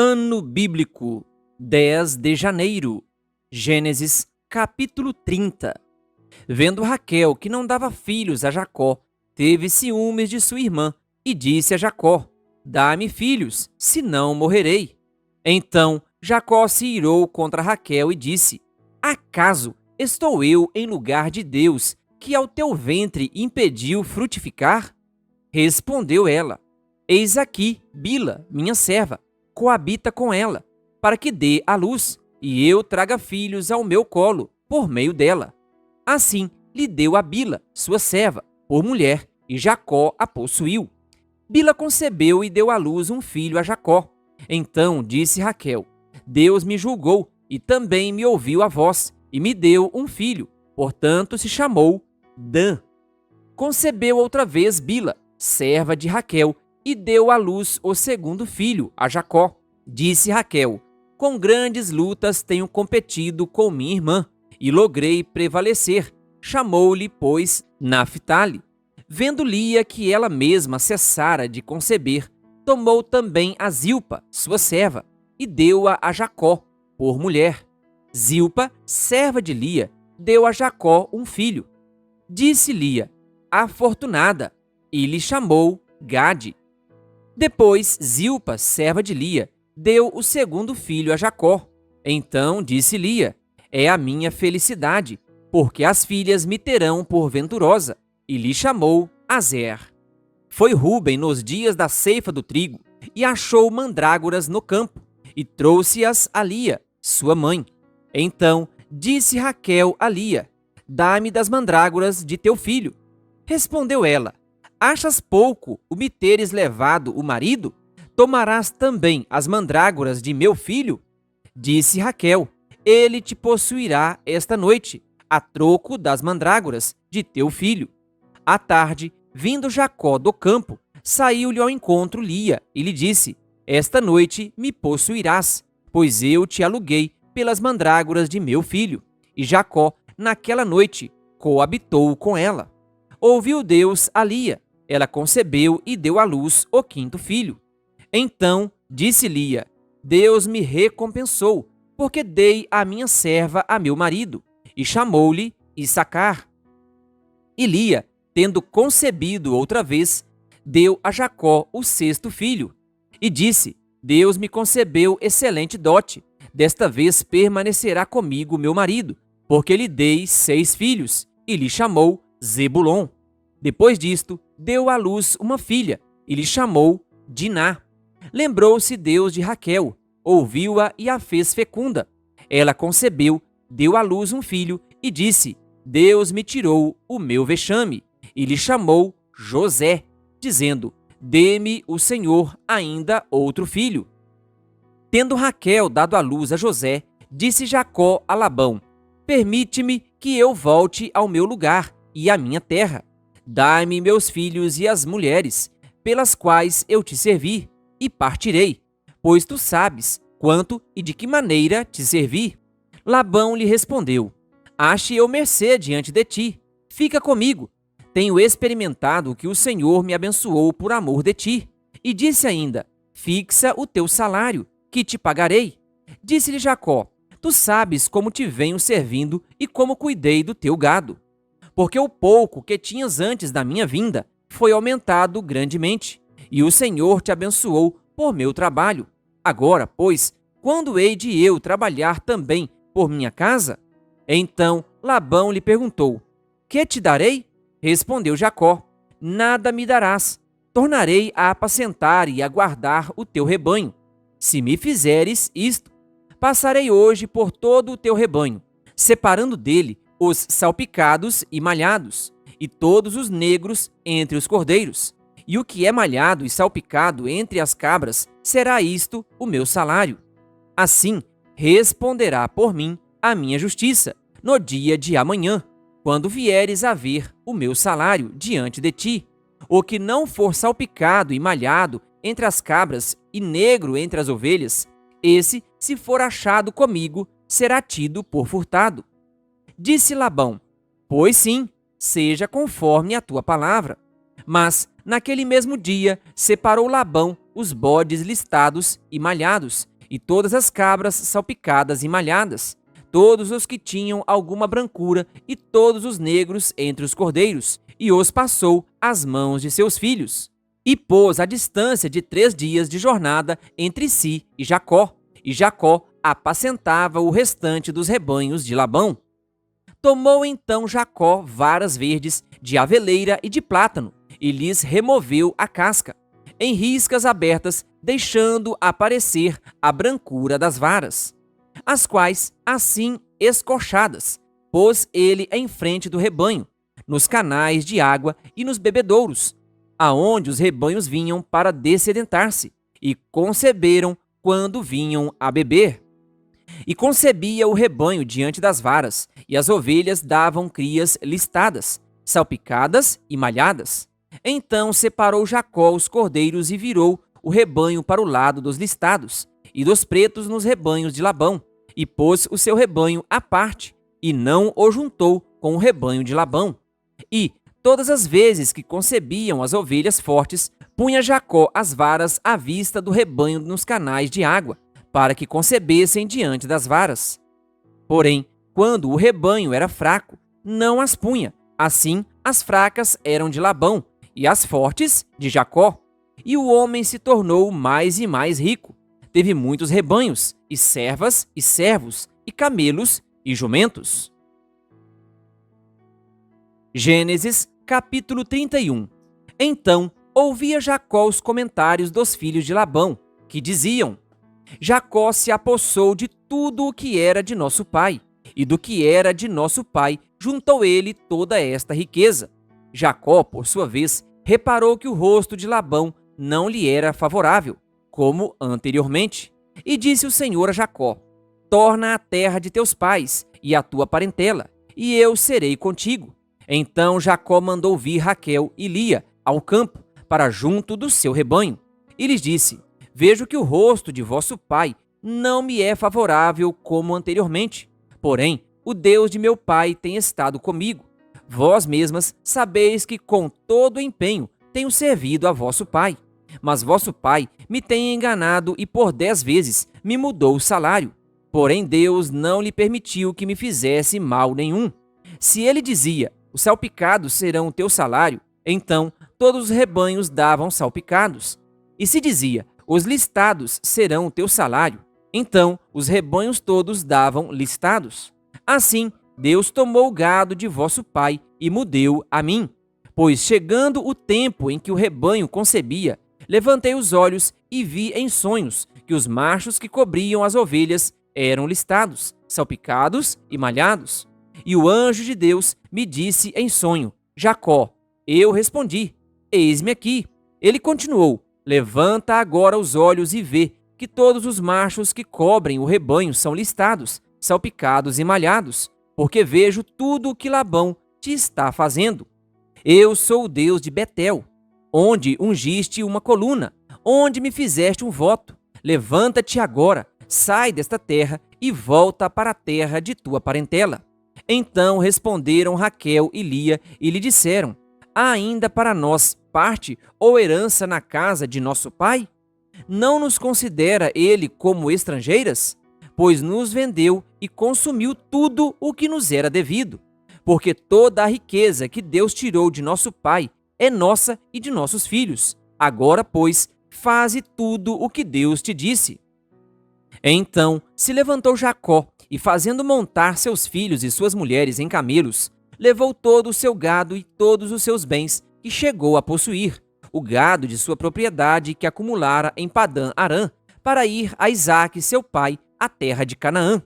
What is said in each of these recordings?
Ano Bíblico, 10 de janeiro. Gênesis, capítulo 30. Vendo Raquel que não dava filhos a Jacó, teve ciúmes de sua irmã e disse a Jacó: Dá-me filhos, senão morrerei. Então Jacó se irou contra Raquel e disse: Acaso estou eu em lugar de Deus, que ao teu ventre impediu frutificar? Respondeu ela: Eis aqui Bila, minha serva, coabita com ela, para que dê à luz, e eu traga filhos ao meu colo, por meio dela. Assim lhe deu a Bila, sua serva, por mulher, e Jacó a possuiu. Bila concebeu e deu à luz um filho a Jacó. Então disse Raquel: Deus me julgou, e também me ouviu a voz, e me deu um filho, portanto se chamou Dan. Concebeu outra vez Bila, serva de Raquel, e deu à luz o segundo filho, a Jacó. Disse Raquel: Com grandes lutas tenho competido com minha irmã, e logrei prevalecer. Chamou-lhe, pois, Naphtali. Vendo Lia que ela mesma cessara de conceber, tomou também a Zilpa, sua serva, e deu-a a Jacó, por mulher. Zilpa, serva de Lia, deu a Jacó um filho. Disse Lia: Afortunada, e lhe chamou Gade. Depois Zilpa, serva de Lia, deu o segundo filho a Jacó. Então disse Lia: É a minha felicidade, porque as filhas me terão por venturosa, e lhe chamou Azer. Foi Rúben nos dias da ceifa do trigo, e achou mandrágoras no campo, e trouxe-as a Lia, sua mãe. Então disse Raquel a Lia: Dá-me das mandrágoras de teu filho. Respondeu ela: Achas pouco o me teres levado o marido? Tomarás também as mandrágoras de meu filho? Disse Raquel: Ele te possuirá esta noite, a troco das mandrágoras de teu filho. À tarde, vindo Jacó do campo, saiu-lhe ao encontro Lia e lhe disse: Esta noite me possuirás, pois eu te aluguei pelas mandrágoras de meu filho. E Jacó, naquela noite, coabitou com ela. Ouviu Deus a Lia, ela concebeu e deu à luz o quinto filho. Então disse Lia: Deus me recompensou, porque dei a minha serva a meu marido, e chamou-lhe Issacar. E Lia, tendo concebido outra vez, deu a Jacó o sexto filho. E disse: Deus me concebeu excelente dote, desta vez permanecerá comigo meu marido, porque lhe dei 6 filhos, e lhe chamou Zebulon. Depois disto, deu à luz uma filha, e lhe chamou Diná. Lembrou-se Deus de Raquel, ouviu-a e a fez fecunda. Ela concebeu, deu à luz um filho, e disse: Deus me tirou o meu vexame, e lhe chamou José, dizendo: Dê-me o Senhor ainda outro filho. Tendo Raquel dado à luz a José, disse Jacó a Labão: Permite-me que eu volte ao meu lugar e à minha terra. Dai-me meus filhos e as mulheres, pelas quais eu te servi, e partirei, pois tu sabes quanto e de que maneira te servi. Labão lhe respondeu: Ache eu mercê diante de ti, fica comigo. Tenho experimentado que o Senhor me abençoou por amor de ti. E disse ainda: Fixa o teu salário, que te pagarei. Disse-lhe Jacó: Tu sabes como te venho servindo e como cuidei do teu gado. Porque o pouco que tinhas antes da minha vinda foi aumentado grandemente, e o Senhor te abençoou por meu trabalho. Agora, pois, quando hei de eu trabalhar também por minha casa? Então Labão lhe perguntou: Que te darei? Respondeu Jacó: Nada me darás. Tornarei a apacentar e a guardar o teu rebanho. Se me fizeres isto, passarei hoje por todo o teu rebanho, separando dele os salpicados e malhados, e todos os negros entre os cordeiros. E o que é malhado e salpicado entre as cabras, será isto o meu salário. Assim responderá por mim a minha justiça, no dia de amanhã, quando vieres a ver o meu salário diante de ti. O que não for salpicado e malhado entre as cabras e negro entre as ovelhas, esse, se for achado comigo, será tido por furtado. Disse Labão: Pois sim, seja conforme a tua palavra. Mas, naquele mesmo dia, separou Labão os bodes listados e malhados, e todas as cabras salpicadas e malhadas, todos os que tinham alguma brancura e todos os negros entre os cordeiros, e os passou às mãos de seus filhos. E pôs a distância de 3 dias de jornada entre si e Jacó apacentava o restante dos rebanhos de Labão. Tomou então Jacó varas verdes de aveleira e de plátano, e lhes removeu a casca, em riscas abertas, deixando aparecer a brancura das varas, as quais, assim escorchadas, pôs ele em frente do rebanho, nos canais de água e nos bebedouros, aonde os rebanhos vinham para dessedentar-se, e conceberam quando vinham a beber. E concebia o rebanho diante das varas, e as ovelhas davam crias listadas, salpicadas e malhadas. Então separou Jacó os cordeiros e virou o rebanho para o lado dos listados, e dos pretos nos rebanhos de Labão, e pôs o seu rebanho à parte, e não o juntou com o rebanho de Labão. E, todas as vezes que concebiam as ovelhas fortes, punha Jacó as varas à vista do rebanho nos canais de água, para que concebessem diante das varas. Porém, quando o rebanho era fraco, não as punha. Assim, as fracas eram de Labão, e as fortes de Jacó. E o homem se tornou mais e mais rico. Teve muitos rebanhos, e servas, e servos, e camelos, e jumentos. Gênesis, capítulo 31. Então, ouvia Jacó os comentários dos filhos de Labão, que diziam: Jacó se apossou de tudo o que era de nosso pai, e do que era de nosso pai juntou ele toda esta riqueza. Jacó, por sua vez, reparou que o rosto de Labão não lhe era favorável, como anteriormente. E disse o Senhor a Jacó: torna à terra de teus pais e à tua parentela, e eu serei contigo. Então Jacó mandou vir Raquel e Lia ao campo, para junto do seu rebanho, e lhes disse: vejo que o rosto de vosso pai não me é favorável como anteriormente. Porém, o Deus de meu pai tem estado comigo. Vós mesmas sabeis que com todo empenho tenho servido a vosso pai. Mas vosso pai me tem enganado e por 10 vezes me mudou o salário. Porém Deus não lhe permitiu que me fizesse mal nenhum. Se ele dizia: os salpicados serão o teu salário, então todos os rebanhos davam salpicados. E se dizia: os listados serão o teu salário, então os rebanhos todos davam listados. Assim, Deus tomou o gado de vosso pai e mudeu a mim. Pois chegando o tempo em que o rebanho concebia, levantei os olhos e vi em sonhos que os machos que cobriam as ovelhas eram listados, salpicados e malhados. E o anjo de Deus me disse em sonho: Jacó. Eu respondi: eis-me aqui. Ele continuou: levanta agora os olhos e vê que todos os machos que cobrem o rebanho são listados, salpicados e malhados, porque vejo tudo o que Labão te está fazendo. Eu sou o Deus de Betel, onde ungiste uma coluna, onde me fizeste um voto. Levanta-te agora, sai desta terra e volta para a terra de tua parentela. Então responderam Raquel e Lia e lhe disseram: há ainda para nós parte ou herança na casa de nosso pai? Não nos considera ele como estrangeiras? Pois nos vendeu e consumiu tudo o que nos era devido. Porque toda a riqueza que Deus tirou de nosso pai é nossa e de nossos filhos. Agora, pois, faze tudo o que Deus te disse. Então se levantou Jacó e, fazendo montar seus filhos e suas mulheres em camelos, levou todo o seu gado e todos os seus bens que chegou a possuir, o gado de sua propriedade que acumulara em Padã Arã, para ir a Isaque seu pai, à terra de Canaã.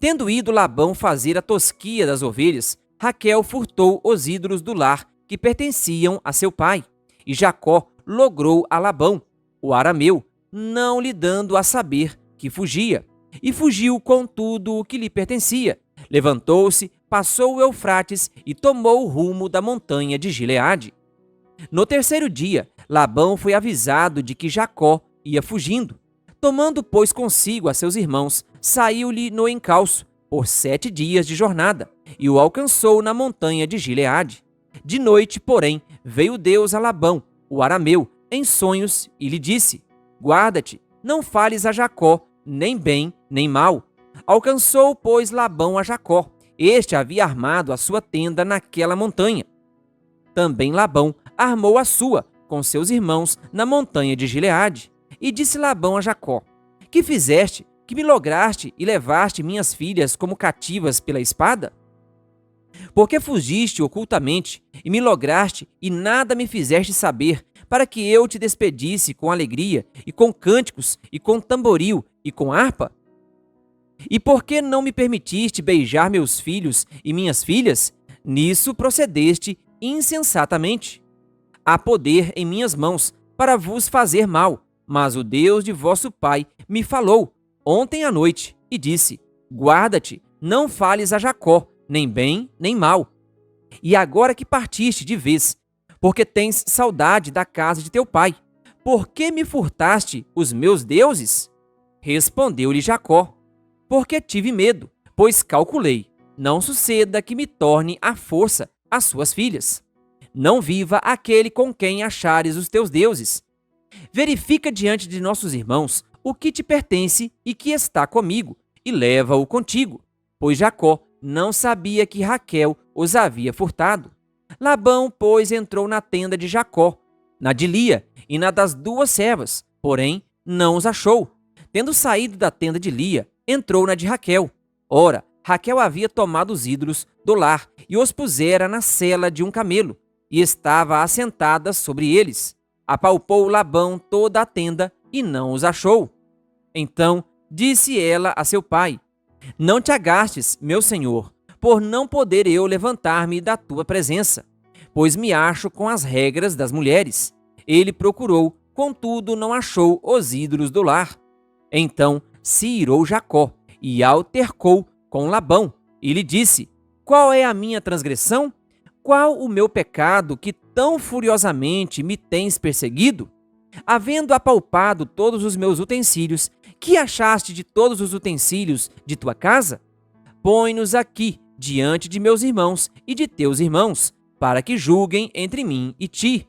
Tendo ido Labão fazer a tosquia das ovelhas, Raquel furtou os ídolos do lar que pertenciam a seu pai, e Jacó logrou a Labão, o arameu, não lhe dando a saber que fugia, e fugiu com tudo o que lhe pertencia. Levantou-se, passou o Eufrates e tomou o rumo da montanha de Gileade. No terceiro dia, Labão foi avisado de que Jacó ia fugindo. Tomando, pois, consigo a seus irmãos, saiu-lhe no encalço, por 7 dias de jornada, e o alcançou na montanha de Gileade. De noite, porém, veio Deus a Labão, o arameu, em sonhos, e lhe disse: guarda-te, não fales a Jacó, nem bem, nem mal. Alcançou, pois, Labão a Jacó. Este havia armado a sua tenda naquela montanha. Também Labão armou a sua, com seus irmãos, na montanha de Gileade. E disse Labão a Jacó: Que fizeste, que me lograste e levaste minhas filhas como cativas pela espada? Porque fugiste ocultamente e me lograste e nada me fizeste saber, para que eu te despedisse com alegria e com cânticos e com tamboril e com harpa? E por que não me permitiste beijar meus filhos e minhas filhas? Nisso procedeste insensatamente. Há poder em minhas mãos para vos fazer mal, mas o Deus de vosso pai me falou ontem à noite e disse: Guarda-te, não fales a Jacó, nem bem, nem mal. E agora que partiste de vez, porque tens saudade da casa de teu pai, por que me furtaste os meus deuses? Respondeu-lhe Jacó: Porque tive medo, pois calculei, não suceda que me torne à força as suas filhas. Não viva aquele com quem achares os teus deuses. Verifica diante de nossos irmãos o que te pertence e que está comigo, e leva-o contigo. Pois Jacó não sabia que Raquel os havia furtado. Labão, pois, entrou na tenda de Jacó, na de Lia e na das duas servas, porém não os achou. Tendo saído da tenda de Lia, entrou na de Raquel. Ora, Raquel havia tomado os ídolos do lar e os pusera na sela de um camelo, e estava assentada sobre eles. Apalpou Labão toda a tenda e não os achou. Então disse ela a seu pai: Não te agastes, meu senhor, por não poder eu levantar-me da tua presença, pois me acho com as regras das mulheres. Ele procurou, contudo não achou os ídolos do lar. Então se irou Jacó e altercou com Labão, e lhe disse: Qual é a minha transgressão? Qual o meu pecado que tão furiosamente me tens perseguido? Havendo apalpado todos os meus utensílios, que achaste de todos os utensílios de tua casa? Põe-nos aqui diante de meus irmãos e de teus irmãos, para que julguem entre mim e ti.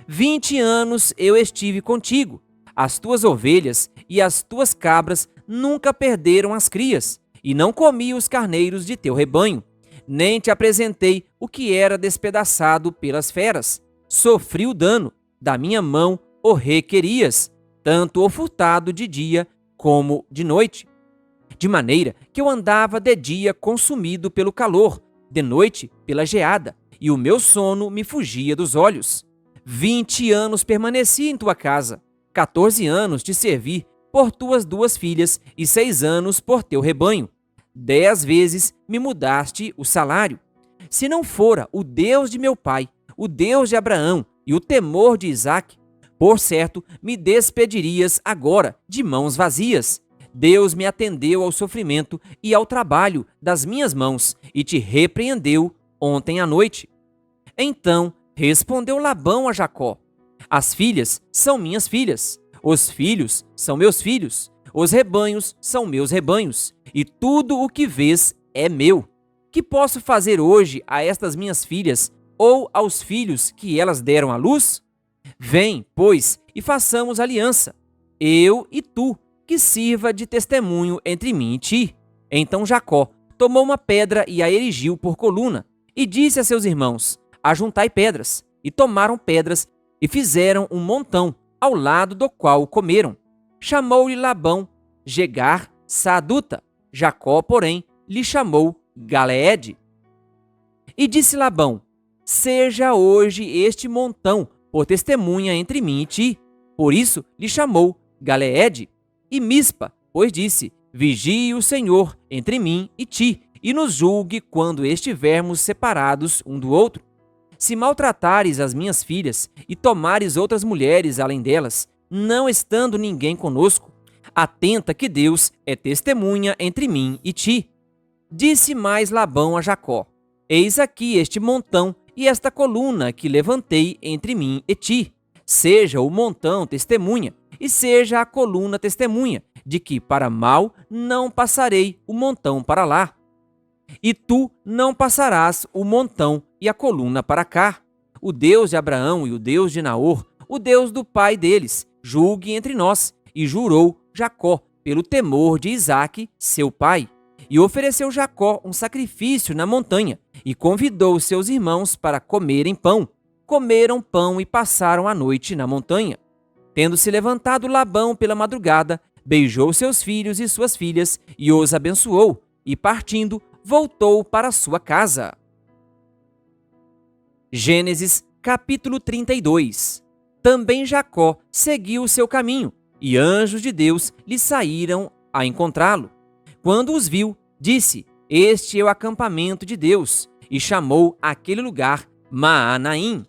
20 anos eu estive contigo. As tuas ovelhas e as tuas cabras nunca perderam as crias, e não comi os carneiros de teu rebanho, nem te apresentei o que era despedaçado pelas feras. Sofri o dano, da minha mão o requerias, tanto o furtado de dia como de noite. De maneira que eu andava de dia consumido pelo calor, de noite pela geada, e o meu sono me fugia dos olhos. 20 anos permaneci em tua casa, 14 anos te servi por tuas duas filhas e 6 anos por teu rebanho. 10 vezes me mudaste o salário. Se não fora o Deus de meu pai, o Deus de Abraão e o temor de Isaque, por certo me despedirias agora de mãos vazias. Deus me atendeu ao sofrimento e ao trabalho das minhas mãos e te repreendeu ontem à noite. Então respondeu Labão a Jacó: As filhas são minhas filhas, os filhos são meus filhos, os rebanhos são meus rebanhos, e tudo o que vês é meu. Que posso fazer hoje a estas minhas filhas ou aos filhos que elas deram à luz? Vem, pois, e façamos aliança, eu e tu, que sirva de testemunho entre mim e ti. Então Jacó tomou uma pedra e a erigiu por coluna, e disse a seus irmãos: Ajuntai pedras. E tomaram pedras e fizeram um montão, ao lado do qual comeram. Chamou-lhe Labão Jegar Saaduta. Jacó, porém, lhe chamou Galeede. E disse Labão: Seja hoje este montão por testemunha entre mim e ti. Por isso lhe chamou Galeede. E Mispa, pois disse: Vigie o Senhor entre mim e ti, e nos julgue quando estivermos separados um do outro. Se maltratares as minhas filhas e tomares outras mulheres além delas, não estando ninguém conosco, atenta que Deus é testemunha entre mim e ti. Disse mais Labão a Jacó: Eis aqui este montão e esta coluna que levantei entre mim e ti. Seja o montão testemunha, e seja a coluna testemunha, de que para mal não passarei o montão para lá. E tu não passarás o montão e a coluna para cá. O Deus de Abraão e o Deus de Naor, o Deus do pai deles, julgue entre nós, e jurou Jacó pelo temor de Isaque, seu pai. E ofereceu Jacó um sacrifício na montanha, e convidou seus irmãos para comerem pão. Comeram pão e passaram a noite na montanha. Tendo-se levantado Labão pela madrugada, beijou seus filhos e suas filhas, e os abençoou, e partindo, voltou para sua casa. Gênesis capítulo 32. Também Jacó seguiu o seu caminho, e anjos de Deus lhe saíram a encontrá-lo. Quando os viu, disse: Este é o acampamento de Deus, e chamou aquele lugar Maanaim.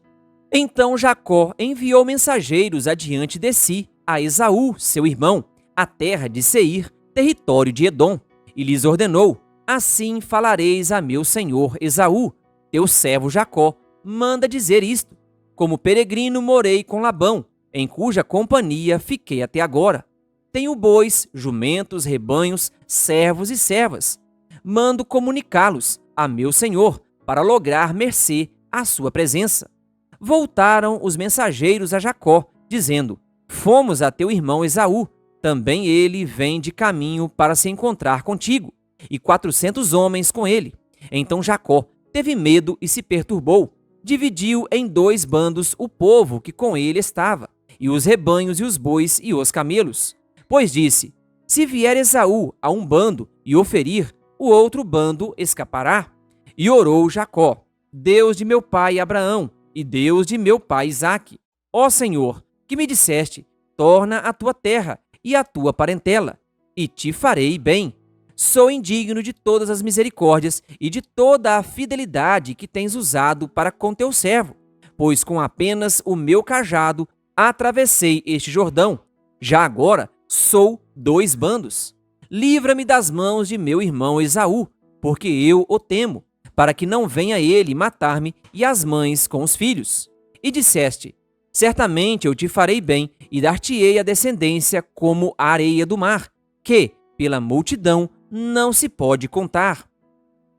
Então Jacó enviou mensageiros adiante de si a Esaú, seu irmão, à terra de Seir, território de Edom, e lhes ordenou: Assim falareis a meu senhor Esaú, teu servo Jacó, manda dizer isto: Como peregrino morei com Labão, em cuja companhia fiquei até agora. Tenho bois, jumentos, rebanhos, servos e servas. Mando comunicá-los a meu senhor, para lograr mercê à sua presença. Voltaram os mensageiros a Jacó, dizendo: Fomos a teu irmão Esaú, também ele vem de caminho para se encontrar contigo, e 400 homens com ele. Então Jacó teve medo e se perturbou. Dividiu em 2 bandos o povo que com ele estava, e os rebanhos e os bois e os camelos. Pois disse: Se vier Esaú a um bando e o ferir, o outro bando escapará. E orou Jacó: Deus de meu pai Abraão, e Deus de meu pai Isaque, ó Senhor, que me disseste: Torna a tua terra e a tua parentela, e te farei bem. Sou indigno de todas as misericórdias e de toda a fidelidade que tens usado para com teu servo, pois com apenas o meu cajado atravessei este Jordão. Já agora sou 2 bandos. Livra-me das mãos de meu irmão Esaú, porque eu o temo, para que não venha ele matar-me e as mães com os filhos. E disseste: Certamente eu te farei bem e dar-te-ei a descendência como a areia do mar, que, pela multidão, não se pode contar.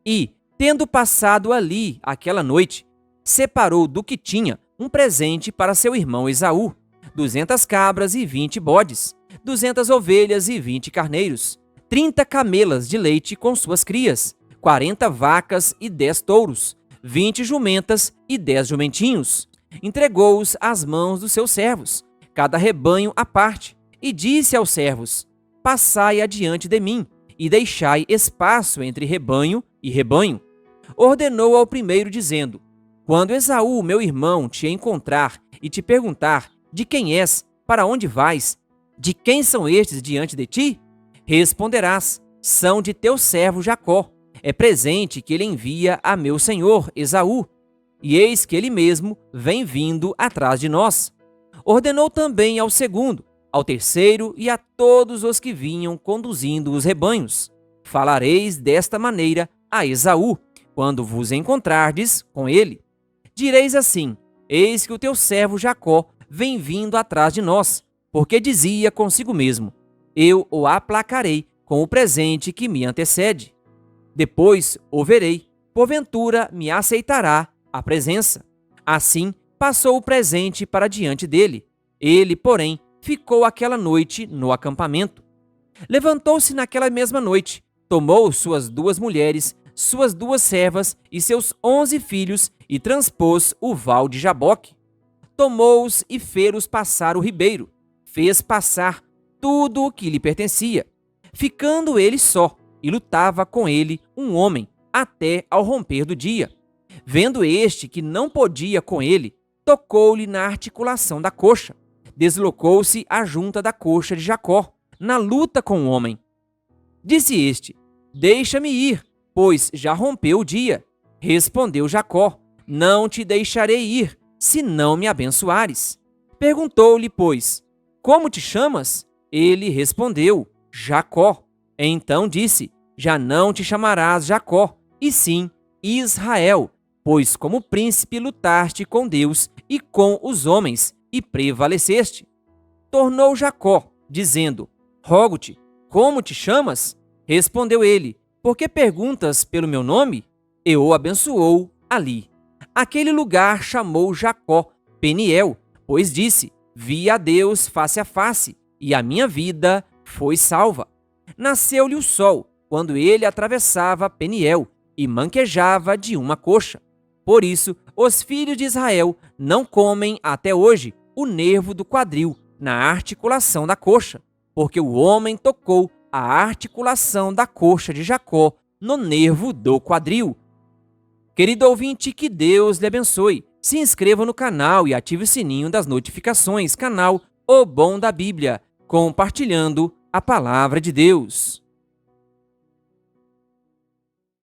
E, tendo passado ali aquela noite, separou do que tinha um presente para seu irmão Esaú: 200 cabras e 20 bodes, 200 ovelhas e 20 carneiros, 30 camelas de leite com suas crias, 40 vacas e 10 touros, 20 jumentas e 10 jumentinhos. Entregou-os às mãos dos seus servos, cada rebanho à parte, e disse aos servos: Passai adiante de mim, e deixai espaço entre rebanho e rebanho. Ordenou ao primeiro, dizendo: Quando Esaú, meu irmão, te encontrar e te perguntar: De quem és? Para onde vais? De quem são estes diante de ti? Responderás: São de teu servo Jacó. É presente que ele envia a meu senhor Esaú. E eis que ele mesmo vem vindo atrás de nós. Ordenou também ao segundo, ao terceiro e a todos os que vinham conduzindo os rebanhos: Falareis desta maneira a Esaú, quando vos encontrardes com ele. Direis assim: Eis que o teu servo Jacó vem vindo atrás de nós, porque dizia consigo mesmo: Eu o aplacarei com o presente que me antecede. Depois o verei, porventura me aceitará a presença. Assim passou o presente para diante dele. Ele, porém, ficou aquela noite no acampamento. Levantou-se naquela mesma noite, tomou suas 2 mulheres, suas 2 servas e seus 11 filhos e transpôs o val de Jaboque. Tomou-os e fê-los passar o ribeiro. Fez passar tudo o que lhe pertencia, ficando ele só, e lutava com ele um homem, até ao romper do dia. Vendo este que não podia com ele, tocou-lhe na articulação da coxa. Deslocou-se a junta da coxa de Jacó, na luta com o homem. Disse este: Deixa-me ir, pois já rompeu o dia. Respondeu Jacó: Não te deixarei ir, se não me abençoares. Perguntou-lhe, pois: Como te chamas? Ele respondeu: Jacó. Então disse: Já não te chamarás Jacó, e sim Israel, pois como príncipe lutaste com Deus e com os homens, e prevaleceste. Tornou Jacó, dizendo: Rogo-te, como te chamas? Respondeu ele: Por que perguntas pelo meu nome? E o abençoou ali. Aquele lugar chamou Jacó Peniel, pois disse: Vi a Deus face a face, e a minha vida foi salva. Nasceu-lhe o sol, quando ele atravessava Peniel, e manquejava de uma coxa. Por isso, os filhos de Israel não comem até hoje o nervo do quadril na articulação da coxa, porque o homem tocou a articulação da coxa de Jacó no nervo do quadril. Querido ouvinte, que Deus lhe abençoe. Se inscreva no canal e ative o sininho das notificações. Canal O Bom da Bíblia, compartilhando a palavra de Deus.